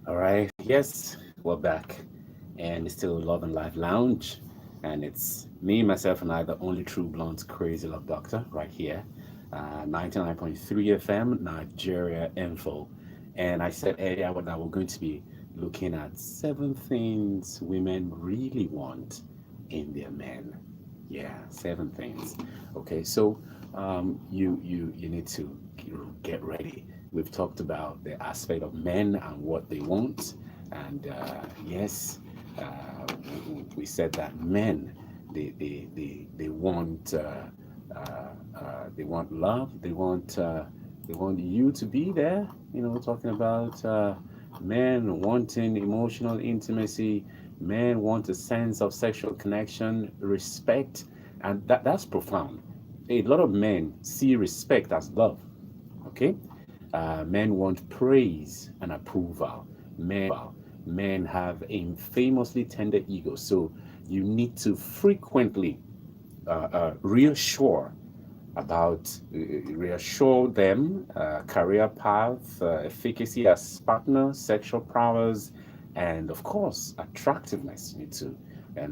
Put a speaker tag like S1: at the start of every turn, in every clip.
S1: All right. Yes, we're back. And it's still Love and Life Lounge. And it's me, myself, and I, the only true blonde crazy love doctor, right here. 99.3 FM, Nigeria Info. And I said earlier that we're going to be looking at 7 things women really want in their men. Yeah, 7 things. Okay, so you need to get ready. We've talked about the aspect of men and what they want, and yes, we said that men they want they want love. They want you to be there. Talking about men wanting emotional intimacy. Men want a sense of sexual connection, respect, and that's profound. A lot of men see respect as love. Okay, men want praise and approval. Men have a famously tender ego, so you need to frequently reassure them career path, efficacy as partner, sexual prowess, and of course attractiveness. You need to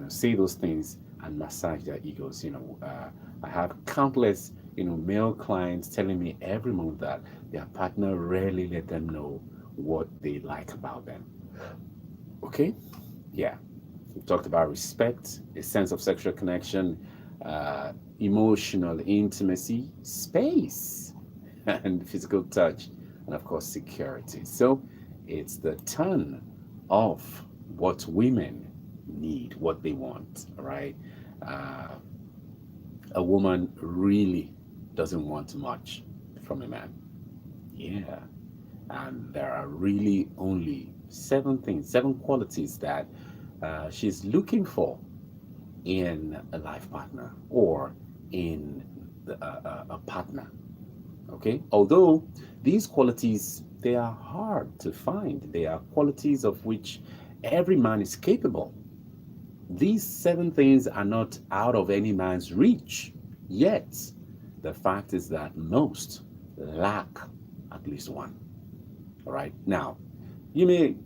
S1: say those things and massage their egos. I have countless male clients telling me every month that their partner rarely let them know what they like about them. Okay, yeah. We talked about respect, a sense of sexual connection, emotional intimacy, space, and physical touch, and of course, security. So it's the ton of what women need, what they want, right? Uh, a woman really doesn't want much from a man. Yeah. And there are really only 7 things, 7 qualities that she's looking for in a life partner or in a partner. Okay, although these qualities they are hard to find, they are qualities of which every man is capable. These 7 things are not out of any man's reach. Yet the fact is that most lack at least one. All right, now you may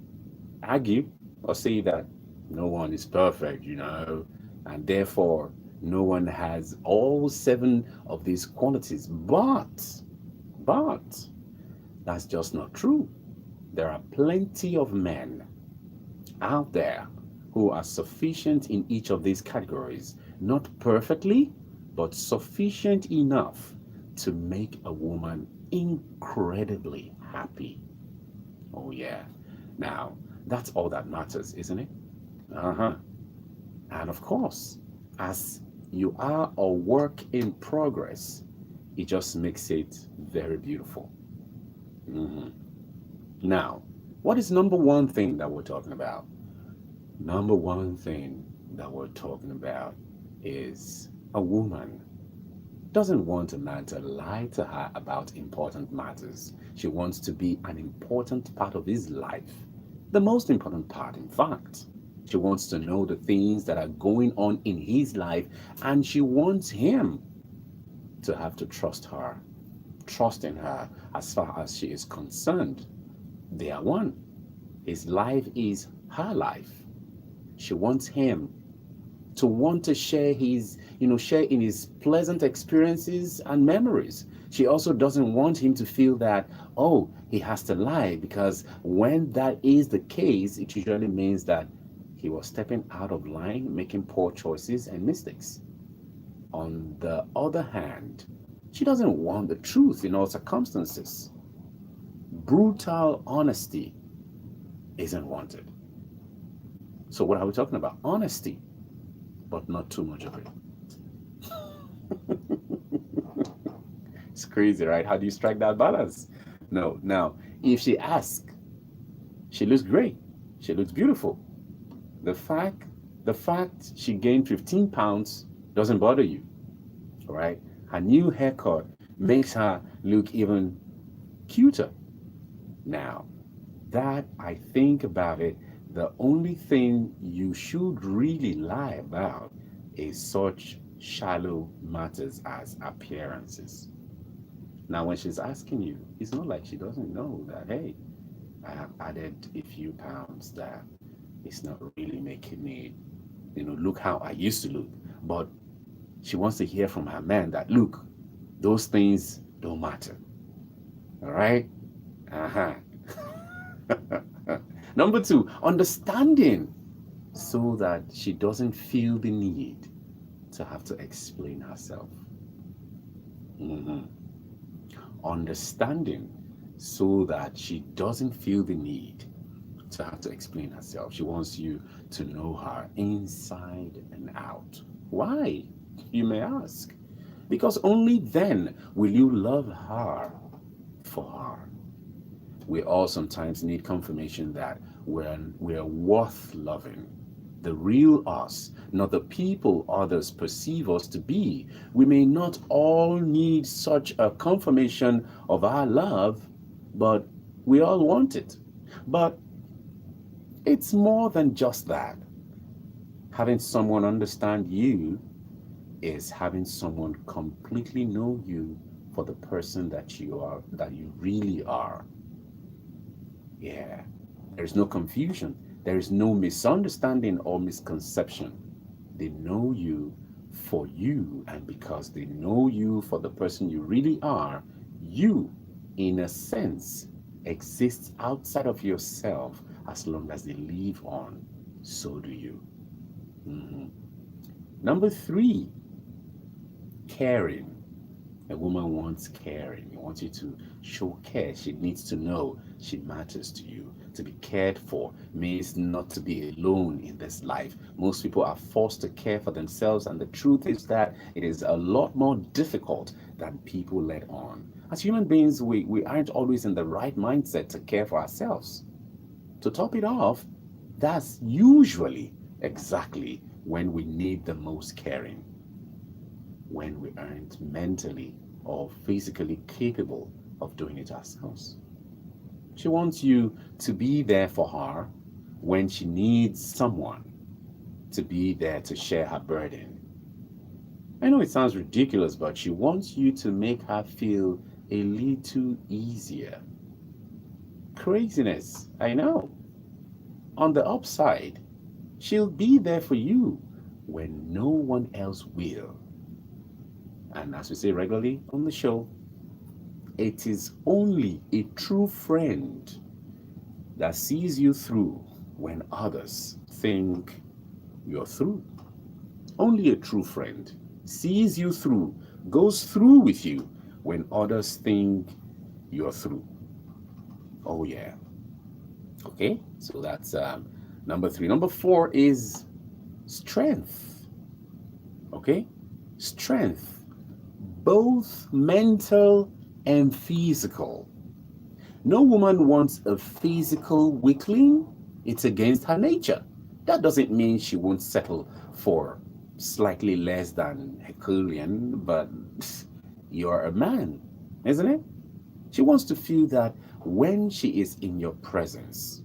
S1: argue or say that no one is perfect, and therefore no one has all 7 of these qualities. But that's just not true. There are plenty of men out there who are sufficient in each of these categories, not perfectly, but sufficient enough to make a woman incredibly happy. Oh, yeah. Now, that's all that matters, isn't it? Uh huh. And of course, as you are a work in progress, it just makes it very beautiful. Mhm. Now, what is number one thing that we're talking about? Number one thing that we're talking about is a woman doesn't want a man to lie to her about important matters. She wants to be an important part of his life. The most important part, in fact. She wants to know the things that are going on in his life, and she wants him to have to trust in her as far as she is concerned. They are one. His life is her life. She wants him to want to share in his pleasant experiences and memories. She also doesn't want him to feel that, oh, he has to lie, because when that is the case, it usually means that he was stepping out of line, making poor choices and mistakes. On the other hand, she doesn't want the truth in all circumstances. Brutal honesty isn't wanted. So, what are we talking about? Honesty, but not too much of it. It's crazy, right? How do you strike that balance? No. Now, if she asks, she looks great. She looks beautiful. The fact the fact she gained 15 pounds doesn't bother you, all right? Her new haircut makes her look even cuter. Now, that I think about it, the only thing you should really lie about is such shallow matters as appearances. Now, when she's asking you, it's not like she doesn't know that, hey, I have added a few pounds that it's not really making me, look how I used to look. But she wants to hear from her man that, look, those things don't matter. All right? Uh-huh. Number two, understanding so that she doesn't feel the need to have to explain herself. Mhm. Understanding so that she doesn't feel the need to have to explain herself. She wants you to know her inside and out. Why? You may ask. Because only then will you love her for her. We all sometimes need confirmation that we're worth loving. The real us, not the people others perceive us to be. We may not all need such a confirmation of our love, but we all want it. But it's more than just that. Having someone understand you is having someone completely know you for the person that you are, that you really are. Yeah. There's no confusion. There is no misunderstanding or misconception. They know you for you, and because they know you for the person you really are, you, in a sense, exists outside of yourself as long as they live on. So do you. Mhm. Number three, caring. A woman wants caring. She wants you to show care. She needs to know she matters to you. To be cared for means not to be alone in this life. Most people are forced to care for themselves, and the truth is that it is a lot more difficult than people let on. As human beings, we aren't always in the right mindset to care for ourselves. To top it off, that's usually exactly when we need the most caring, when we aren't mentally or physically capable of doing it ourselves. She wants you to be there for her when she needs someone to be there to share her burden. I know it sounds ridiculous, but she wants you to make her feel a little easier. Craziness, I know. On the upside, she'll be there for you when no one else will. And as we say regularly on the show, it is only a true friend that sees you through when others think you're through. Only a true friend sees you through, goes through with you when others think you're through. Oh, yeah. Okay, so that's number three. Number four is strength. Okay, strength, both mental and physical. No woman wants a physical weakling. It's against her nature. That doesn't mean she won't settle for slightly less than Herculean, but you're a man, isn't it? She wants to feel that when she is in your presence.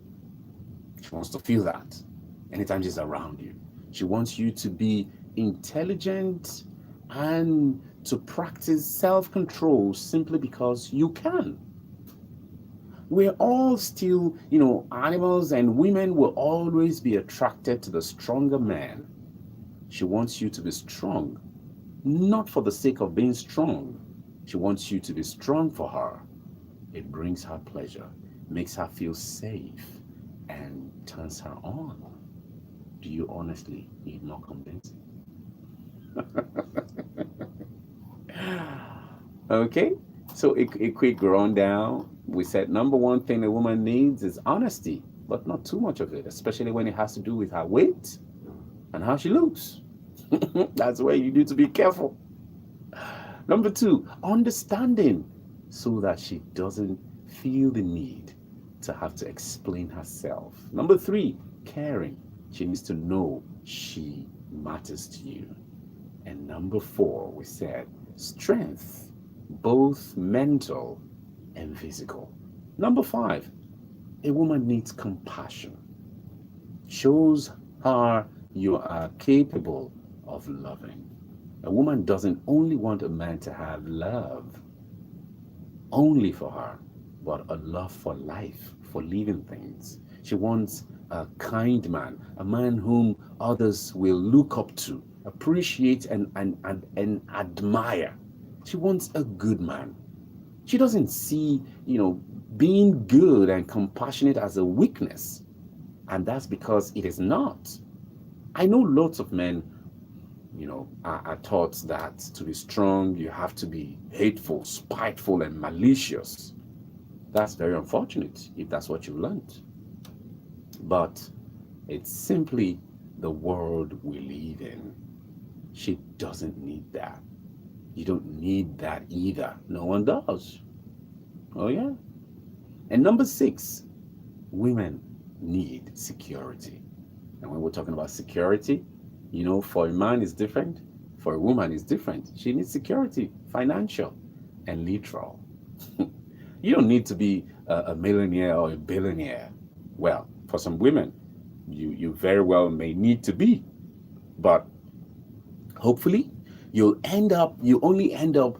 S1: She wants to feel that anytime she's around you. She wants you to be intelligent and to practice self control simply because you can. We're all still, animals, and women will always be attracted to the stronger man. She wants you to be strong, not for the sake of being strong. She wants you to be strong for her. It brings her pleasure, makes her feel safe, and turns her on. Do you honestly need more convincing? Okay, so a quick rundown. We said number one thing a woman needs is honesty, but not too much of it, especially when it has to do with her weight and how she looks. That's where you need to be careful. Number two, understanding so that she doesn't feel the need to have to explain herself. Number three, caring. She needs to know she matters to you. And number four, we said strength, both mental and physical. Number five, a woman needs compassion. Shows her you are capable of loving. A woman doesn't only want a man to have love only for her. but a love for life, for living things. She wants a kind man, a man whom others will look up to, appreciate, and admire. She wants a good man. She doesn't see, being good and compassionate as a weakness. And that's because it is not. I know lots of men, are taught that to be strong, you have to be hateful, spiteful, and malicious. That's very unfortunate if that's what you learned. But it's simply the world we live in. She doesn't need that. You don't need that either. No one does. Oh, yeah. And number 6, women need security. And when we're talking about security, for a man is different, for a woman is different. She needs security, financial and literal. You don't need to be a millionaire or a billionaire. Well, for some women, you very well may need to be, but hopefully you only end up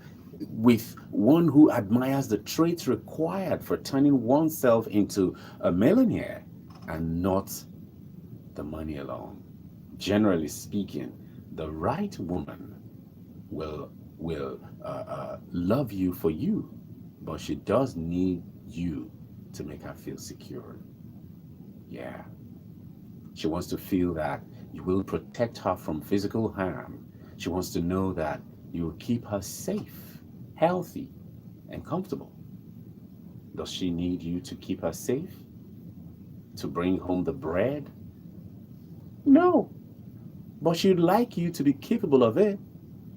S1: with one who admires the traits required for turning oneself into a millionaire and not the money alone. Generally speaking, the right woman will love you for you, but she does need you to make her feel secure. Yeah. She wants to feel that you will protect her from physical harm. She wants to know that you will keep her safe, healthy, and comfortable. Does she need you to keep her safe? To bring home the bread? No. But she'd like you to be capable of it,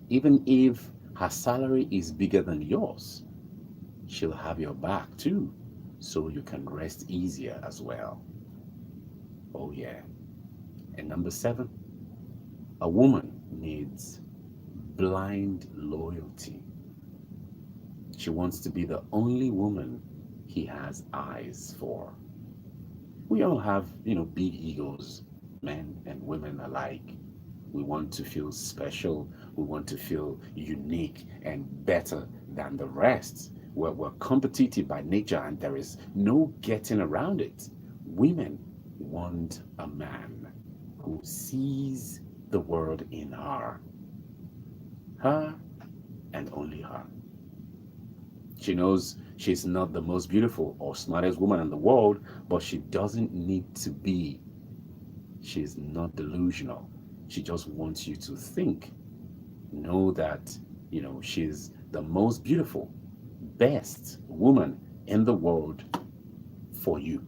S1: even if her salary is bigger than yours. She'll have your back too, so you can rest easier as well. Oh, yeah. And number 7, a woman needs blind loyalty. She wants to be the only woman he has eyes for. We all have, big egos, men and women alike. We want to feel special. We want to feel unique and better than the rest. We're competitive by nature and there is no getting around it. Women want a man who sees the world in her and only her. She knows she's not the most beautiful or smartest woman in the world, but she doesn't need to be. She's not delusional. She just wants you to know that, she's the most beautiful, best woman in the world for you.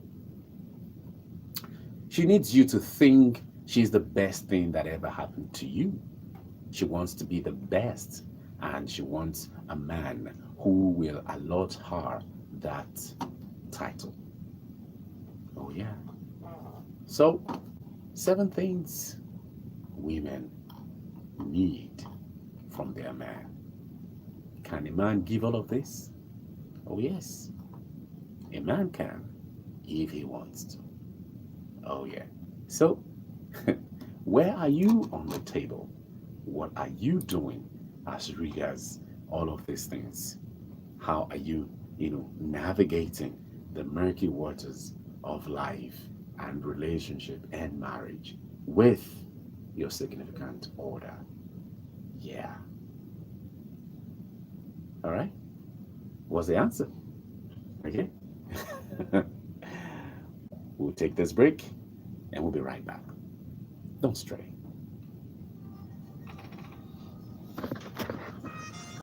S1: She needs you to think she's the best thing that ever happened to you. She wants to be the best, and she wants a man who will allot her that title. Oh, yeah. So, 7 things women need from their man. Can a man give all of this? Oh, yes. A man can, if he wants to. Oh, yeah. So, where are you on the table? What are you doing as regards all of these things? How are you, navigating the murky waters of life and relationship and marriage with your significant other? Yeah. All right. What's the answer? Okay. We'll take this break and we'll be right back. Don't stray.